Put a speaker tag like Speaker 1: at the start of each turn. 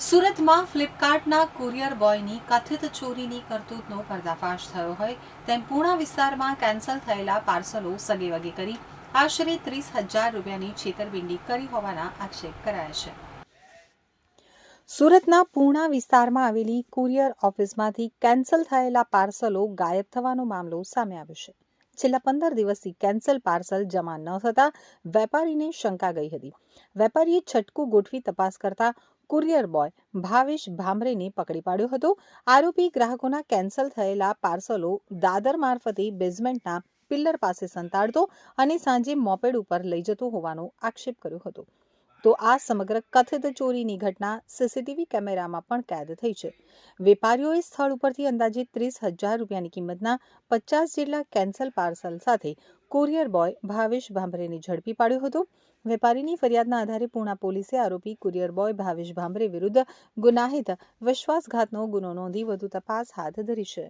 Speaker 1: સુરતમાં ફ્લિપકાર્ટના કુરિયર બોયની કથિત ચોરીની કરતૂતનો પર્દાફાશ થયો હોય તેમ પૂણા વિસ્તારમાં કેન્સલ થયેલા પાર્સલો સગેવગે કરી આશરે 30,000 રૂપિયાની છેતરપિંડી કરી હોવાના આક્ષેપ કરાયા છે। સુરતના પૂણા વિસ્તારમાં આવેલી કુરિયર ઓફિસમાંથી કેન્સલ થયેલા પાર્સલો ગાયબ થવાનો મામલો સામે આવ્યો છે। છેલ્લા 15 દિવસથી કેન્સલ પાર્સલ જમા ન થતા વેપારીને શંકા ગઈ હતી। વેપારીએ છટકું ગોઠવી તપાસ કરતા કુરિયર બોય ભાવેશ ભામરેને પકડી પાડ્યો હતો। આરોપી ગ્રાહકોના કેન્સલ થયેલા પાર્સલો દાદર મારફતે બેઝમેન્ટના પિલ્લર પાસે સંતાડતો અને સાંજે મોપેડ ઉપર લઈ જતો હોવાનો આક્ષેપ કર્યો હતો। તો આ સમગ્ર કથિત ચોરીની ઘટના સીસીટીવી કેમેરામાં પણ કેદ થઈ છે। વેપારીઓએ સ્થળ ઉપરથી અંદાજે 30,000 રૂપિયાની કિંમતના 50 જેટલા કેન્સલ પાર્સલ સાથે કુરિયર બોય ભાવેશ ભામરેને ઝડપી પાડ્યો હતો। વેપારીની ફરિયાદના આધારે પૂણા પોલીસે આરોપી કુરિયર બોય ભાવેશ ભામરે વિરુદ્ધ ગુનાહિત વિશ્વાસઘાતનો ગુનો નોંધી વધુ તપાસ હાથ ધરી છે।